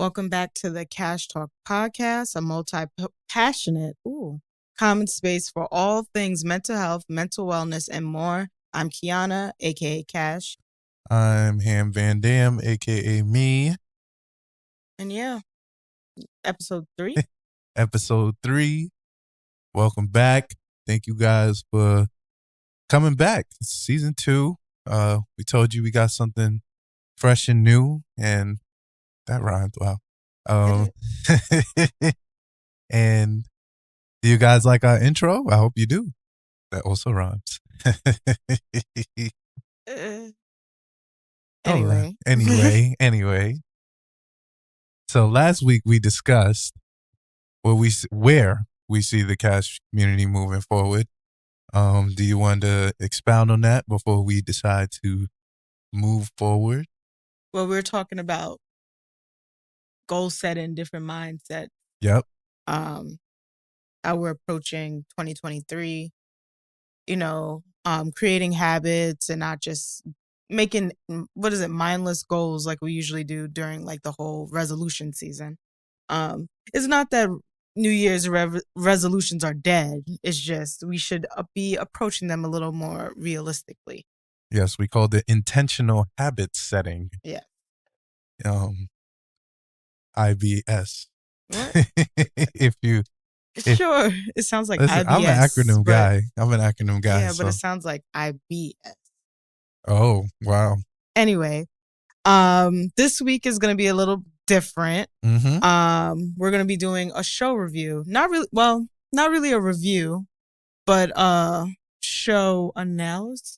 Welcome back to the Kash Talk podcast, a multi-passionate, common space for all things mental health, mental wellness, and more. I'm Kiana, aka Kash. I'm Ham Van Dam, aka me. And yeah, episode 3. Episode 3. Welcome back. Thank you guys for coming back. It's season 2. We told you we got something fresh and new, and that rhymed. Wow. And do you guys like our intro? I hope you do. That also rhymes. Anyway. So last week we discussed where we see the Kash community moving forward. Do you want to expound on that before we decide to move forward? Well, we're talking about goal setting, different mindsets. Yep. How we're approaching 2023. Creating habits and not just making mindless goals like we usually do during like the whole resolution season. It's not that New Year's resolutions are dead. It's just we should be approaching them a little more realistically. Yes, we call it intentional habit setting. Yeah. IBS. What? If sure, it sounds like listen, IBS. I'm an acronym guy. Yeah, so. but it sounds like IBS. Oh, wow. Anyway, this week is going to be a little different. Mm-hmm. We're going to be doing a show review. Not really a review, but show analysis,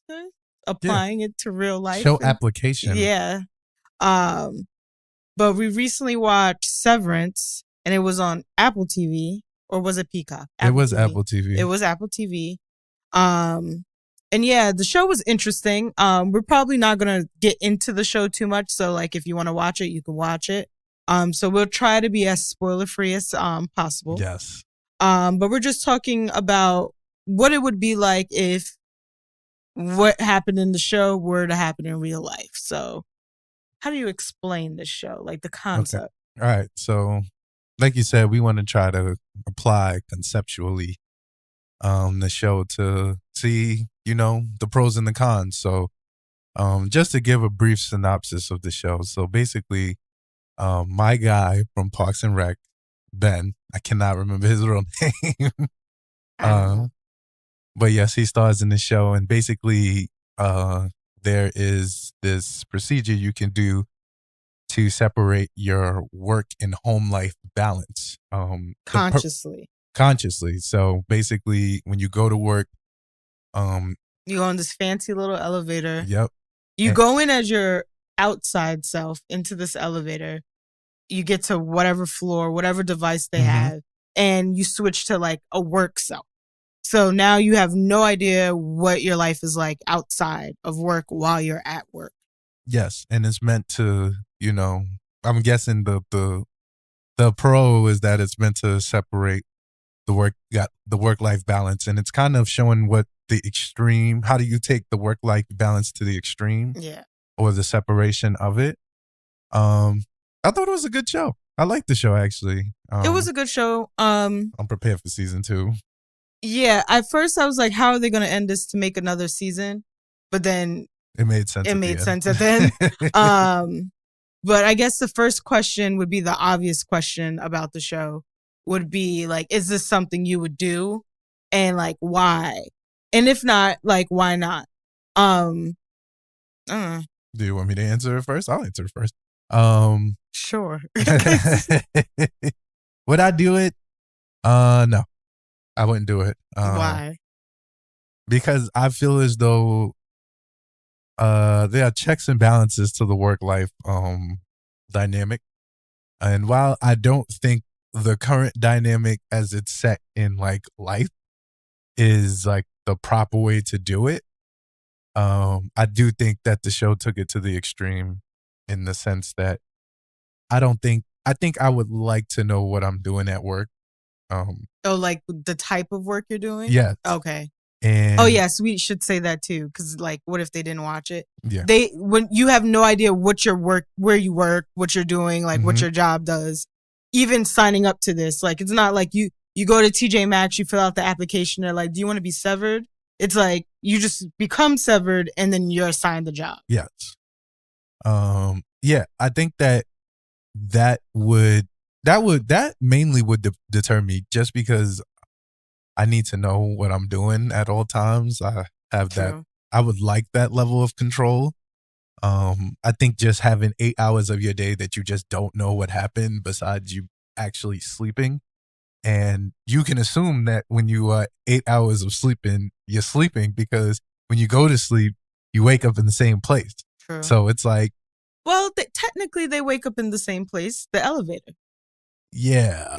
applying it to real life. Show application. Yeah. But we recently watched Severance, and it was on Apple TV. Or was it Peacock? It was Apple TV. It was Apple TV. And yeah, the show was interesting. We're probably not going to get into the show too much. So like, if you want to watch it, you can watch it. So we'll try to be as spoiler free as possible. Yes. But we're just talking about what it would be like if what happened in the show were to happen in real life. So how do you explain the show? Like the concept? Okay. All right. So like you said, we want to try to apply conceptually the show to see, the pros and the cons. So just to give a brief synopsis of the show. So basically, my guy from Parks and Rec, Ben, I cannot remember his real name. But yes, he stars in the show. And basically, there is this procedure you can do to separate your work and home life balance. Consciously. Consciously. So basically, when you go to work, you go on this fancy little elevator. Yep. You go in as your outside self into this elevator. You get to whatever floor, whatever device they have, and you switch to like a work self. So now you have no idea what your life is like outside of work while you're at work. Yes, and it's meant to, I'm guessing the pro is that it's meant to separate the work-life balance, and it's kind of showing what the extreme, how do you take the work-life balance to the extreme? Yeah. Or the separation of it. I thought it was a good show. I liked the show, actually. It was a good show. I'm prepared for season 2. Yeah, at first I was like, how are they going to end this to make another season? But then it made sense. It made sense at the end. But I guess the first question would be the obvious question about the show would be like, is this something you would do? And like, why? And if not, like, why not? Do you want me to answer it first? I'll answer it first. Sure. Would I do it? No, I wouldn't do it. Why? Because I feel as though there are checks and balances to the work-life dynamic. And while I don't think the current dynamic as it's set in like life is like the proper way to do it, I do think that the show took it to the extreme in the sense that I think I would like to know what I'm doing at work. Like the type of work you're doing? Yeah. Okay. And oh yes, we should say that too, because like, what if they didn't watch it? yeah, When you have no idea what your work, where you work, what you're doing, like what Mhm. your job does. Even signing up to this, like it's not like you go to TJ Maxx, you fill out the application, they're like, do you want to be severed? It's like you just become severed and then you're assigned the job. yes. Yeah, I think that mainly would deter me, just because I need to know what I'm doing at all times. I have that. True. I would like that level of control. I think just having 8 hours of your day that you just don't know what happened besides you actually sleeping. And you can assume that when you are 8 hours of sleeping, you're sleeping, because when you go to sleep, you wake up in the same place. True. So it's like, well, technically they wake up in the same place, the elevator. yeah,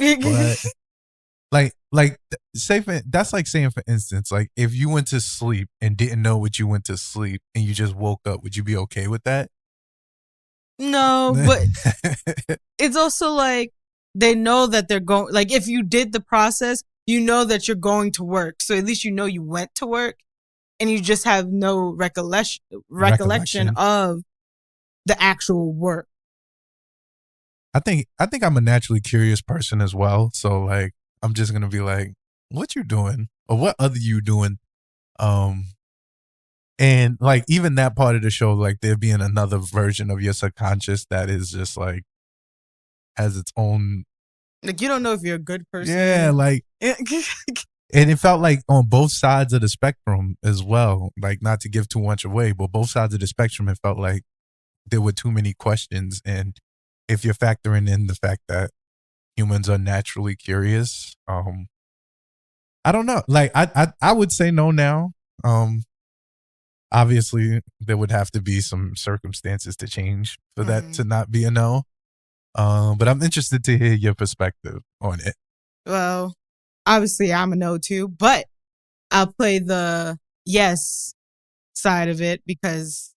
but that's like saying, for instance, like if you went to sleep and didn't know what you went to sleep and you just woke up, would you be okay with that? No, but it's also like they know that they're going, like if you did the process, you know that you're going to work. So at least you know you went to work and you just have no recollection of the actual work. I think I'm a naturally curious person as well. So like I'm just gonna be like, what you doing? Or what other you doing? And like even that part of the show, like there being another version of your subconscious that is just like has its own, like you don't know if you're a good person. Yeah, like and it felt like on both sides of the spectrum as well. Like not to give too much away, but both sides of the spectrum, it felt like there were too many questions. And if you're factoring in the fact that humans are naturally curious, I don't know. Like I would say no now. Obviously there would have to be some circumstances to change for that to not be a no. But I'm interested to hear your perspective on it. Well, obviously I'm a no too, but I'll play the yes side of it because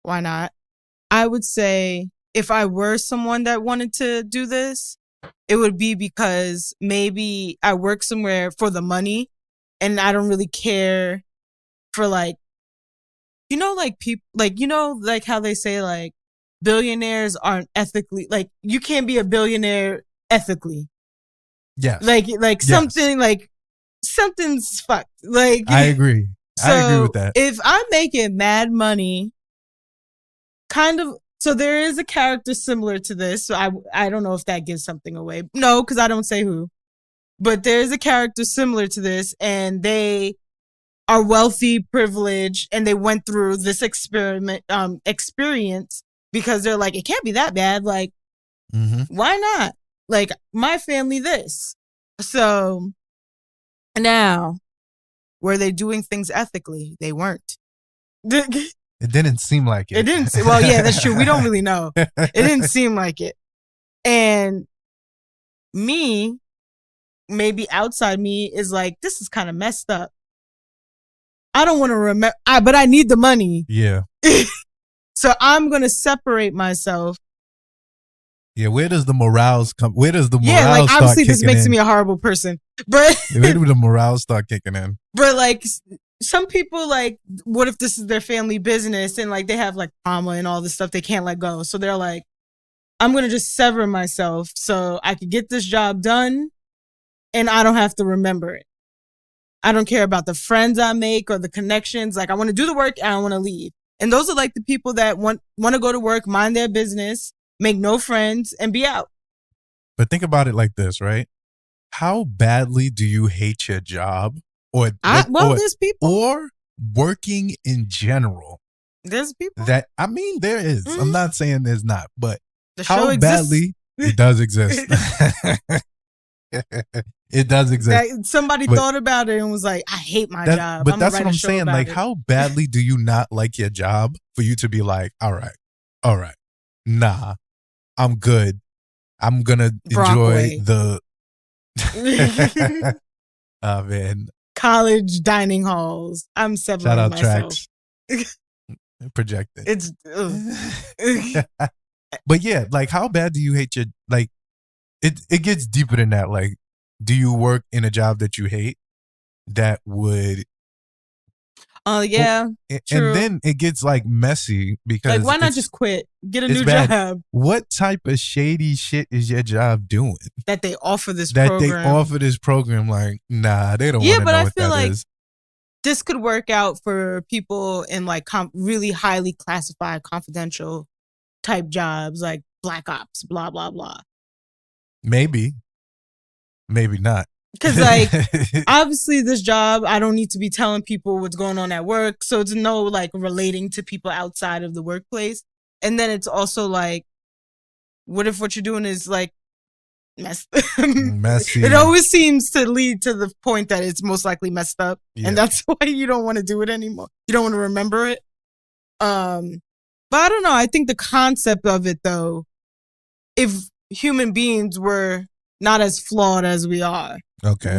why not? I would say if I were someone that wanted to do this, it would be because maybe I work somewhere for the money and I don't really care for like, you know, like people, like, you know, like how they say like billionaires aren't ethically, like you can't be a billionaire ethically. Yes. Like yes. Something like something's fucked. Like I agree. So I agree with that. If I'm making mad money, kind of, so there is a character similar to this. So I don't know if that gives something away. No, because I don't say who. But there is a character similar to this, and they are wealthy, privileged, and they went through this experience because they're like, it can't be that bad. Like, why not? Like, my family this. So now, were they doing things ethically? They weren't. It didn't seem like it. It didn't. Well, yeah, that's true. We don't really know. It didn't seem like it. And me, maybe outside me, is like, this is kind of messed up. I don't want to remember, but I need the money. Yeah. So I'm going to separate myself. Yeah, where does the morals come? Where does the morals like, start obviously this makes in? me a horrible person. But where do the morals start kicking in? But like some people, like, what if this is their family business and like they have like trauma and all this stuff they can't let go. So they're like, I'm going to just sever myself so I could get this job done and I don't have to remember it. I don't care about the friends I make or the connections. Like, I want to do the work and I want to leave. And those are like the people that want to go to work, mind their business, make no friends, and be out. But think about it like this, right? How badly do you hate your job? There's people. Or working in general. There's people. There is. Mm-hmm. I'm not saying there's not, but how badly it does exist. It does exist. Somebody thought about it and was like, I hate my job. But that's what I'm saying. Like, how badly do you not like your job for you to be like, all right, nah, I'm good. I'm going to enjoy the... Oh, man. College dining halls. I'm separating myself. Tracks. Projected. It's... But yeah, like, how bad do you hate your... Like, it gets deeper than that. Like, do you work in a job that you hate that would Oh yeah, true. And then it gets like messy because like why not just quit, get a new bad. job What type of shady shit is your job doing that they offer this that program. they offer this program? Like, nah, they don't want to know what that like is. This could work out for people in like really highly classified, confidential type jobs, like black ops, blah blah blah. Maybe not. Because like obviously this job, I don't need to be telling people what's going on at work, so it's no like relating to people outside of the workplace. And then it's also like, what if what you're doing is like messy? It always seems to lead to the point that it's most likely messed up, and that's why you don't want to do it anymore. You don't want to remember it. But I don't know. I think the concept of it, though, if human beings were not as flawed as we are,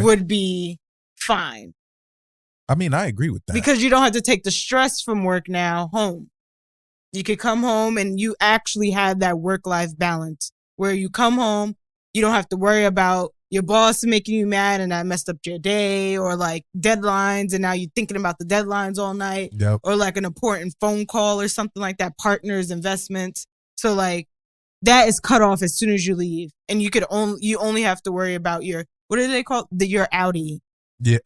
would be fine. I mean, I agree with that. Because you don't have to take the stress from work now home. You could come home and you actually have that work-life balance where you come home, you don't have to worry about your boss making you mad and that messed up your day, or like deadlines and now you're thinking about the deadlines all night, or like an important phone call or something like that, partners, investments. So like that is cut off as soon as you leave, and you only have to worry about your, what do they call your Audi? Yeah,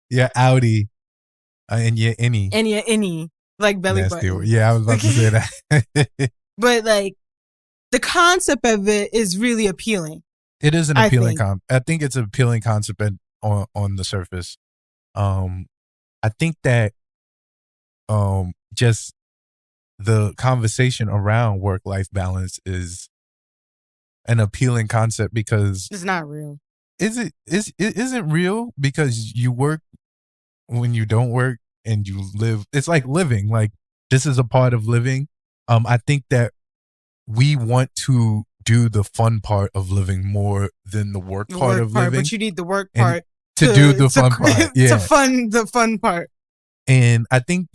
your Audi, and your innie, like belly button. Yeah, I was about to say that. But like the concept of it is really appealing. It is an appealing concept. I think it's an appealing concept on the surface. I think that just the conversation around work-life balance is an appealing concept because it's not real. It isn't real because you work when you don't work and you live. It's like living. Like this is a part of living. I think that we want to do the fun part of living more than the work part of living. But you need the work part to do the fun part. Yeah, to fund the fun part. And I think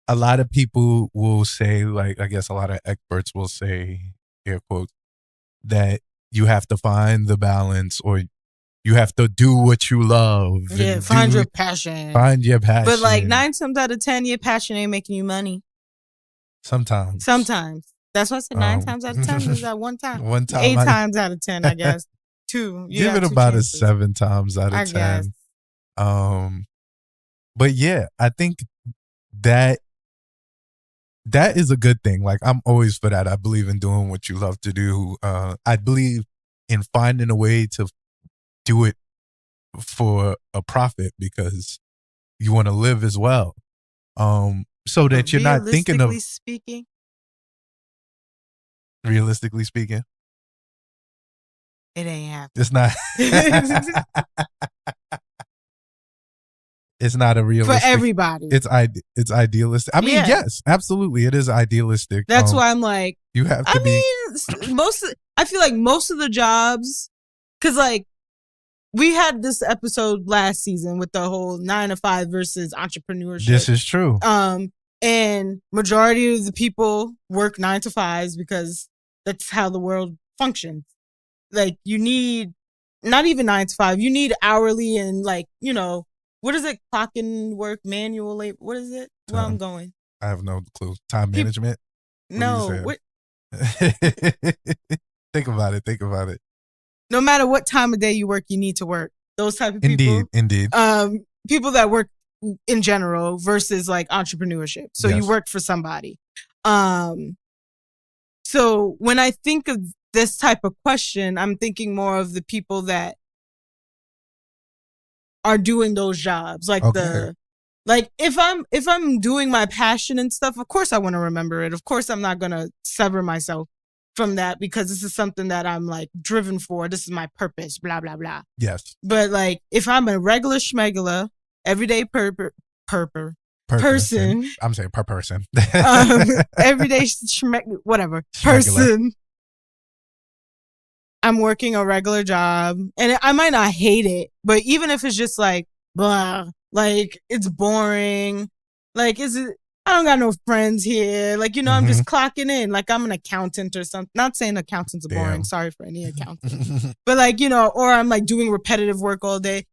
a lot of people will say, like, I guess a lot of experts will say, air quotes, that you have to find the balance, or you have to do what you love. Yeah, find your passion. Find your passion. But like 9 times out of 10, your passion ain't making you money. Sometimes. That's why I said 9 times out of 10 is that one time. 8 times out of 10, I guess. 2. Give it about chances. A 7 times out of 10. Guess. But yeah, I think that is a good thing. Like I'm always for that. I believe in doing what you love to do. I believe in finding a way to do it for a profit because you want to live as well. So that you're not thinking of realistically speaking, it ain't happening. It's not. It's not a realistic for everybody. It's idealistic. I mean, yes, absolutely, it is idealistic. That's why I'm like, you have to be. I feel like most of the jobs, because like we had this episode last season with the whole 9 to 5 versus entrepreneurship. This is true. And majority of the people work 9 to 5s because that's how the world functions. Like you need not even 9 to 5. You need hourly and like, what is it? Clock and work, manual labor. What is it? Where I'm going? I have no clue. Time management? No. Think about it. No matter what time of day you work, you need to work. Those type of people. Indeed. People that work in general versus like entrepreneurship. So you work for somebody. So when I think of this type of question, I'm thinking more of the people that are doing those jobs. Like if I'm doing my passion and stuff, of course I want to remember it. Of course I'm not going to sever myself from that because this is something that I'm like driven for. This is my purpose, blah, blah, blah. Yes. But like if I'm a regular schmegula, everyday person. I'm saying per person. Everyday whatever. Person. I'm working a regular job and I might not hate it, but even if it's just like, blah, like it's boring, like I don't got no friends here. Like, I'm just clocking in. Like I'm an accountant or something. Not saying accountants are boring. Sorry for any accountants. But like, or I'm like doing repetitive work all day.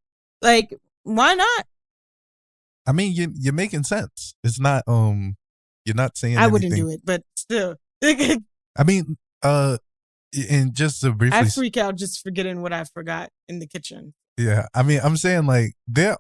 Like, why not? I mean, you're making sense. It's not you're not saying I anything. wouldn't do it, but still. I mean, and just to briefly, I freak out just forgetting what I forgot in the kitchen. Yeah, I mean, I'm saying like there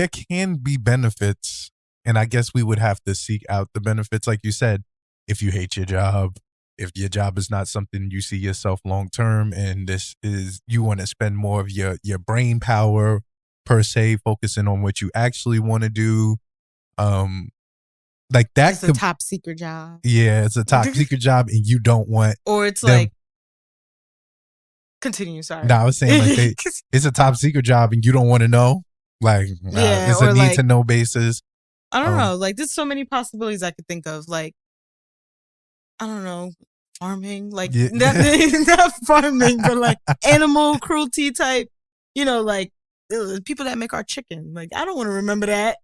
can be benefits, and I guess we would have to seek out the benefits, like you said. If you hate your job, if your job is not something you see yourself long term, and this is you want to spend more of your brain power per se, focusing on what you actually want to do, like that. It's a top secret job. Yeah, it's a top secret job, and you don't want. Or it's like. Continue, sorry. No, I was saying like it's a top secret job, and you don't want to know. Like, it's a need to know basis. I don't know. Like, there's so many possibilities I could think of. Like, I don't know, farming, like not farming, but like animal cruelty type. You know, like people that make our chicken. Like, I don't want to remember that.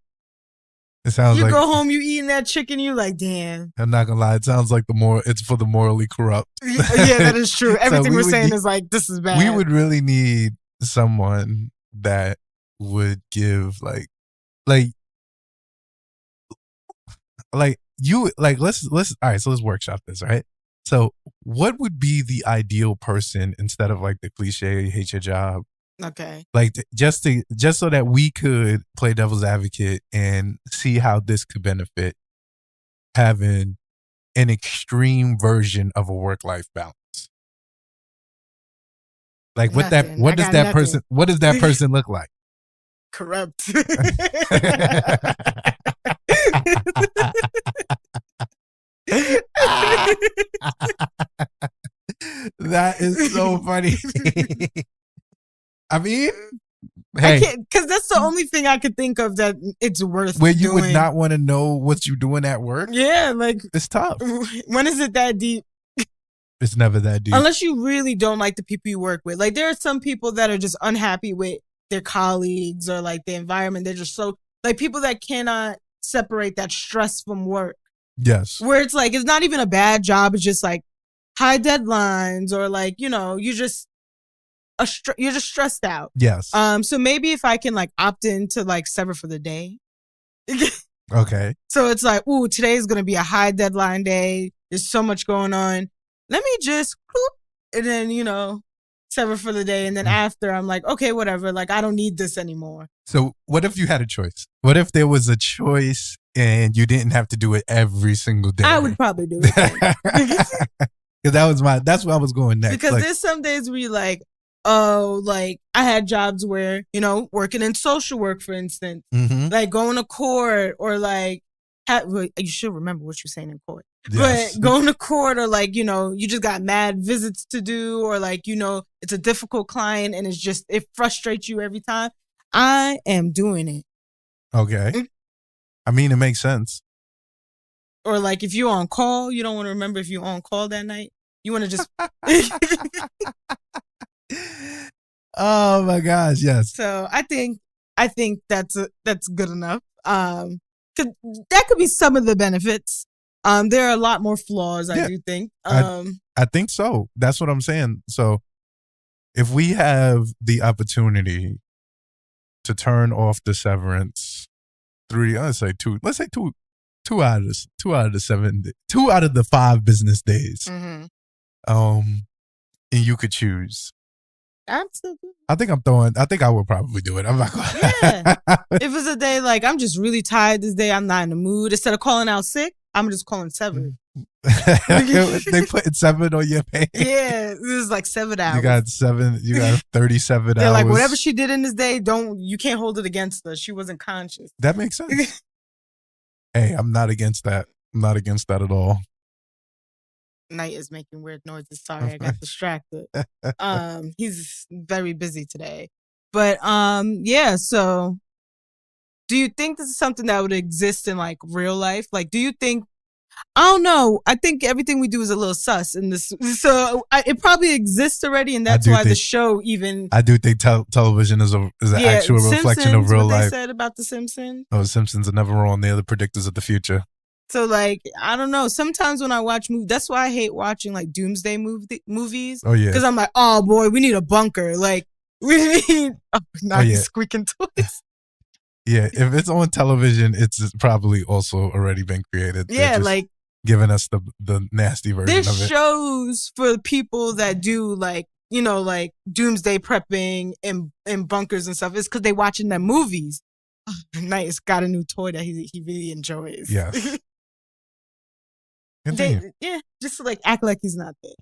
It sounds you go home, you eating that chicken, you like, damn. I'm not gonna lie, it sounds like it's for the morally corrupt. Yeah, that is true. Everything we're saying is like, this is bad. We would really need someone that would give like you like let's all right, so let's workshop this, right? So what would be the ideal person instead of like the cliche hate your job? Okay. Like just so that we could play devil's advocate and see how this could benefit having an extreme version of a work-life balance. Like what does that person look like? Corrupt. That is so funny. I mean, hey, because that's the only thing I could think of that it's worth. Where you would not want to know what you're doing at work. Yeah, like it's tough. When is it that deep? It's never that deep. Unless you really don't like the people you work with. Like there are some people that are just unhappy with their colleagues or like the environment. They're just so like people that cannot separate that stress from work. Yes. Where it's like it's not even a bad job. It's just like high deadlines or like you're just stressed out. Yes. So maybe if I can like opt in to like sever for the day. Okay. So it's like, ooh, today is going to be a high deadline day. There's so much going on. Let me just, and then, sever for the day. And then after I'm like, okay, whatever. Like, I don't need this anymore. So what if you had a choice? What if there was a choice and you didn't have to do it every single day? I would probably do it. Because that's where I was going next. Because there's some days where you're like, oh, like I had jobs where, working in social work, for instance, like going to court or like, you should remember what you're saying in court. Yes. But going to court or like, you just got mad visits to do or like, it's a difficult client and it frustrates you every time. I am doing it. Okay. I mean, it makes sense. Or like if you're on call, you don't want to remember if you're on call that night. You want to just... Oh my gosh, yes. So I think that's good enough. That could be some of the benefits. There are a lot more flaws, I do think. I think so. That's what I'm saying. So if we have the opportunity to turn off the severance through let's say two out of the 5 business days. Mm-hmm. And you could choose. Absolutely. I think I would probably do it. I'm not going to. Yeah. If it's a day like I'm just really tired this day, I'm not in the mood. Instead of calling out sick, I'm just calling 7. They put 7 on your pay. Yeah. This is like 7 hours. You got 37 They're hours. like, whatever she did in this day, you can't hold it against her. She wasn't conscious. That makes sense. Hey, I'm not against that. I'm not against that at all. Knight is making weird noises. Sorry, I got distracted. He's very busy today. But yeah, so do you think this is something that would exist in like real life? Like, do you think, I don't know. I think everything we do is a little sus in this. So it probably exists already. And that's why the show even. I do think television is an actual reflection of real life. What they said about The Simpsons. Oh, The Simpsons are never wrong. They're the predictors of the future. So, like, I don't know. Sometimes when I watch movies, that's why I hate watching, like, doomsday movies. Oh, yeah. Because I'm like, oh, boy, we need a bunker. Like, we need... Oh, now he's squeaking toys. Yeah, if it's on television, it's probably also already been created. They're Yeah, just like giving us the nasty version there's of it. shows for people that do like, you know, like doomsday prepping and bunkers and stuff. It's because they watching their movies. Nice, got a new toy that he really enjoys. Yes. They, Continue. yeah, just like act like he's not there.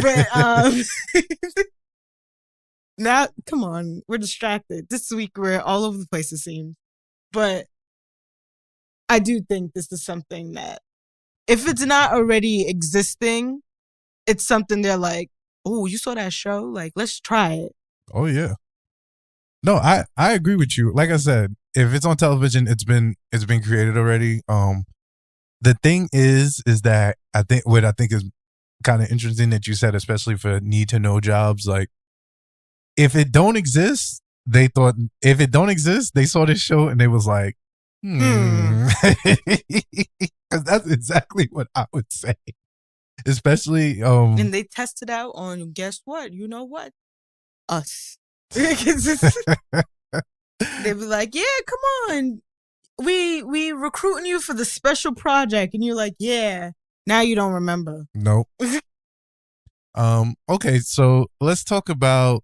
But now, come on, we're distracted. This week we're all over the place, it seems. But I do think this is something that, if it's not already existing, it's something they're like, oh, you saw that show? Like, let's try it. Oh yeah. No, I agree with you. Like I said, if it's on television, it's been created already. The thing is that I think is kind of interesting that you said, especially for need to know jobs, like if it don't exist, they saw this show and they was like, because that's exactly what I would say. Especially and they test it out on, guess what? You know what? Us. They'd be like, yeah, come on. We recruiting you for the special project, and you're like, yeah. Now you don't remember. Nope. Okay, so let's talk about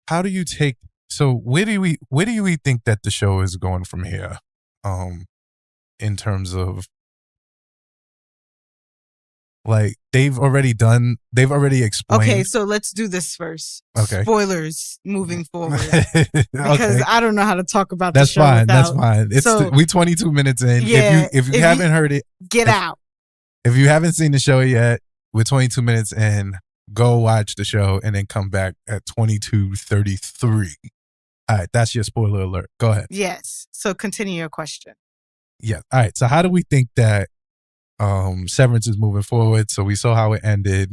how do you take. So where do we think that the show is going from here? In terms of like they've already explained. Okay, so let's do this first. Okay. Spoilers moving forward. Because okay. I don't know how to talk about that's the show fine. without, That's fine. We 22 minutes in. Yeah, if you haven't heard it, get out. If you haven't seen the show yet, we're 22 minutes in. Go watch the show and then come back at 22:33. All right, that's your spoiler alert. Go ahead. Yes. So continue your question. Yeah. All right. So how do we think that Severance is moving forward? So we saw how it ended.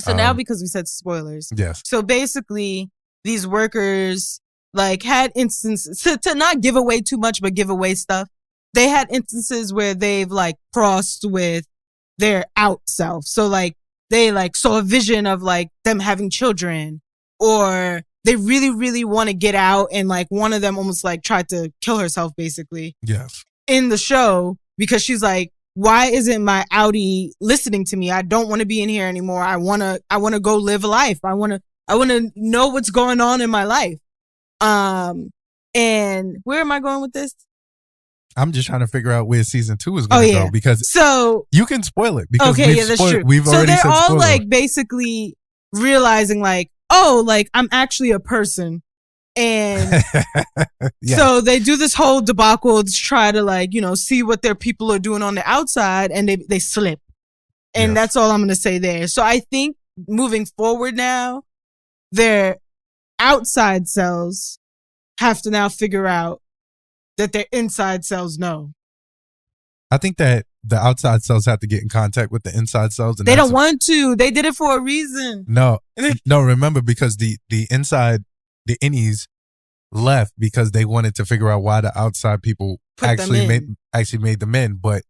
So now, because we said spoilers. Yes. So basically, these workers like had instances to not give away too much, but give away stuff. They had instances where they've like crossed with their out self. So like they like saw a vision of like them having children, or they really, really want to get out, and like one of them almost like tried to kill herself basically. Yes. In the show, because she's like, why isn't my outie listening to me? I don't want to be in here anymore. I want to go live a life. I want to know what's going on in my life. And where am I going with this? I'm just trying to figure out where season 2 is going to go, because so you can spoil it because that's true. We've already said so they're all like basically realizing like, oh, like I'm actually a person. And yeah. So they do this whole debacle to try to like, you know, see what their people are doing on the outside, and they slip. And yes. That's all I'm going to say there. So I think moving forward now, their outside selves have to now figure out that their inside selves know. I think that the outside cells have to get in contact with the inside cells. And they don't want to. They did it for a reason. No, remember, because the inside, the innies left because they wanted to figure out why the outside people actually made them in. But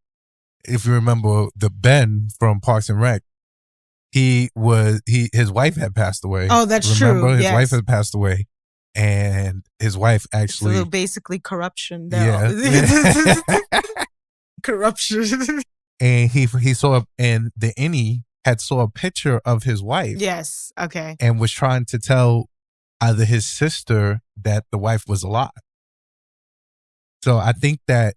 if you remember the Ben from Parks and Rec, his wife had passed away. Oh, that's true. His wife had passed away, and his wife actually basically corruption. Yeah. Corruption. And he saw, and the innie had saw a picture of his wife. Yes. Okay. And was trying to tell either his sister that the wife was alive. So I think that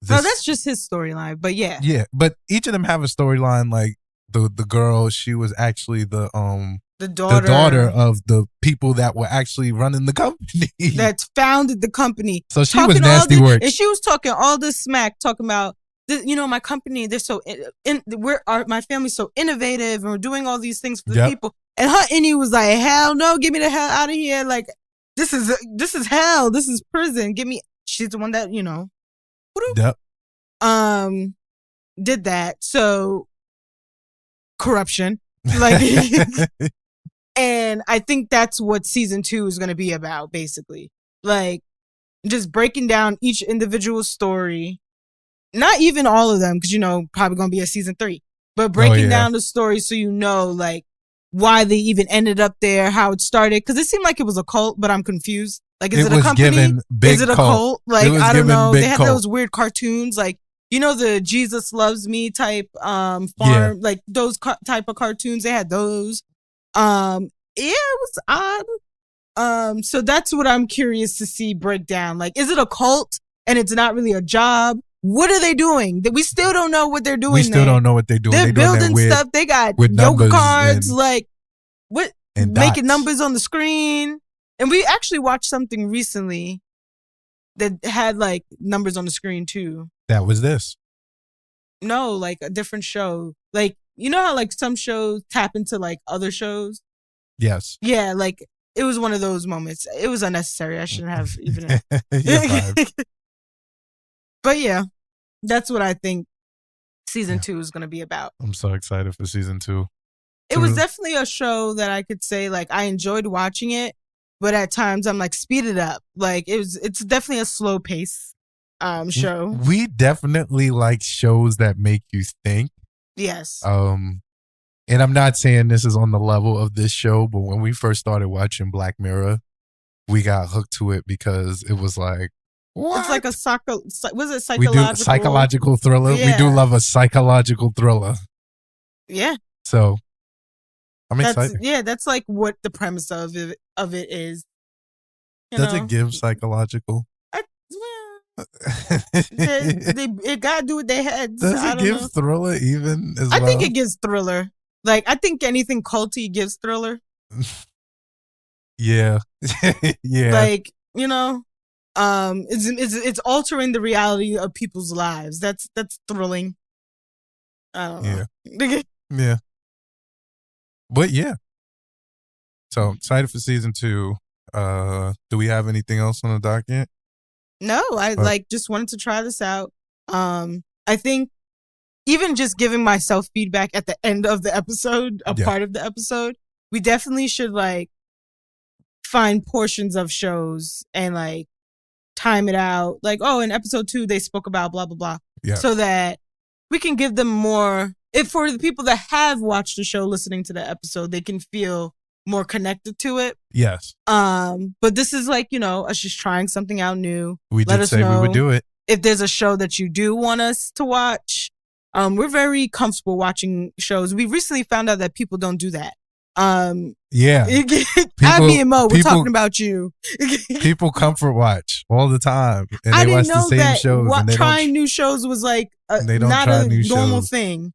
that's just his storyline, but yeah. Yeah, but each of them have a storyline. Like the girl, she was actually the daughter of the people that were actually running the company. That founded the company. So she was nasty work. And she was talking all this smack, talking about, you know, my company, they're so, my family's so innovative, and we're doing all these things for the people. And her innie was like, hell no, get me the hell out of here. Like, this is hell. This is prison. She's the one that, you know, yep. Did that. So corruption. Like, and I think that's what season 2 is going to be about, basically. Like, just breaking down each individual story. Not even all of them, because, you know, probably going to be a season 3. But breaking down the story so you know, like, why they even ended up there, how it started. Because it seemed like it was a cult, but I'm confused. Like, is It it a was company? given big Is it a cult. cult? Like, It was I don't given know. big They had cult. those weird cartoons, like, you know, the Jesus Loves Me type farm, Yeah. like those type of cartoons. They had those. Yeah, it was odd. So that's what I'm curious to see break down. Like, is it a cult and it's not really a job? What are they doing? We still don't know what they're doing. We still don't know what they're doing. They're doing that building with, stuff. They got with yoga numbers cards, and, like what and making dots. numbers on the screen. And we actually watched something recently that had like numbers on the screen too. That was this. No, like a different show. Like, you know how like some shows tap into like other shows? Yes. Yeah, like it was one of those moments. It was unnecessary. I shouldn't have even. But yeah, that's what I think season 2 is going to be about. I'm so excited for season 2. It was definitely a show that I could say like I enjoyed watching it, but at times I'm like speed it up. Like it's definitely a slow pace show. We definitely like shows that make you think. Yes. And I'm not saying this is on the level of this show, but when we first started watching Black Mirror, we got hooked to it because it was like, what? It's like a was it psychological? We do psychological thriller. Yeah. We do love a psychological thriller. Yeah. So I'm excited. Yeah, that's like what the premise of it is. Does it give psychological? It got to do with their heads. Does it give thriller even as well? I think it gives thriller. Like, I think anything culty gives thriller. Yeah. Yeah. Like, you know, it's altering the reality of people's lives. That's thrilling. I don't know. Yeah. Yeah. But yeah. So excited for season 2. Do we have anything else on the docket? No, I just wanted to try this out. I think even just giving myself feedback at the end of the episode, part of the episode, we definitely should like find portions of shows and like time it out. Like, oh, in episode 2, they spoke about blah, blah, blah. Yeah. So that we can give them more, if for the people that have watched the show listening to the episode, they can feel more connected to it. Yes. But this is like, you know, us just trying something out new. We did say we would do it. If there's a show that you do want us to watch, we're very comfortable watching shows. We recently found out that people don't do that. Yeah. Abby and Mo, we're talking about you. People comfort watch all the time. And I they didn't watch know the same that shows. And trying new shows was like not a normal thing.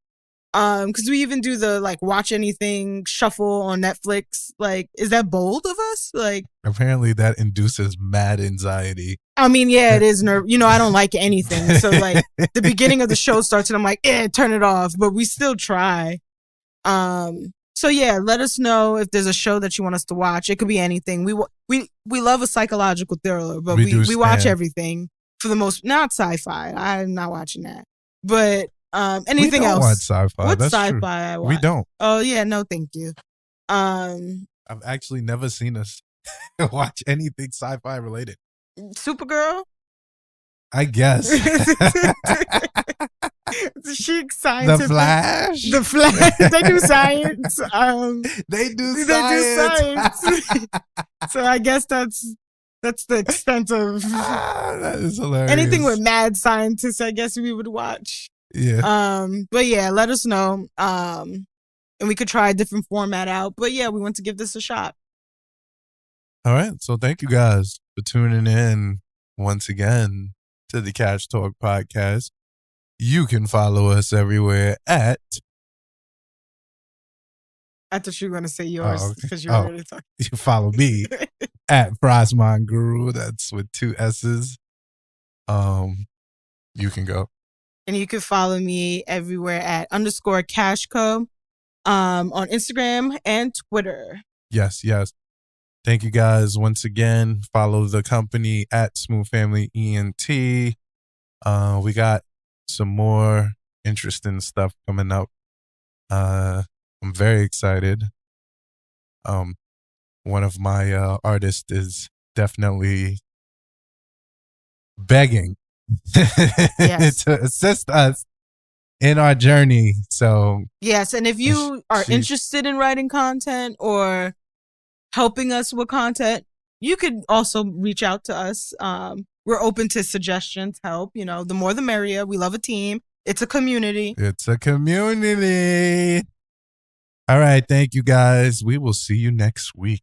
Because we even do the like watch anything shuffle on Netflix. Like, is that bold of us? Like, apparently that induces mad anxiety. I mean, yeah, it is nerve. You know, I don't like anything. So like the beginning of the show starts and I'm like, turn it off. But we still try. So yeah, let us know if there's a show that you want us to watch. It could be anything. We love a psychological thriller, but we watch everything for the most. Not sci-fi. I'm not watching that. But anything else? Watch sci-fi. What's That's sci-fi? true. I watch? We don't. Oh yeah, no, thank you. I've actually never seen us watch anything sci-fi related. Supergirl? I guess. She scientific. The Flash. The Flash. They do science. They do science. So I guess that's the extent of that is hilarious. Anything with mad scientists, I guess we would watch. Yeah. But yeah, let us know. And we could try a different format out. But yeah, we want to give this a shot. All right. So thank you guys for tuning in once again to the Kash Talk podcast. You can follow us everywhere at. I thought you were going to say yours because you already talking. You follow me at Frostmon Guru. That's with 2 S's. You can go. And you can follow me everywhere at _Cashco on Instagram and Twitter. Yes. Thank you guys once again. Follow the company at Smooth Family ENT. We got some more interesting stuff coming up. I'm very excited. One of my artists is definitely begging to assist us in our journey. So yes, and if you are interested in writing content or helping us with content, you could also reach out to us. We're open to suggestions, help. The more the merrier. We love a team. It's a community. It's a community. All right. Thank you, guys. We will see you next week.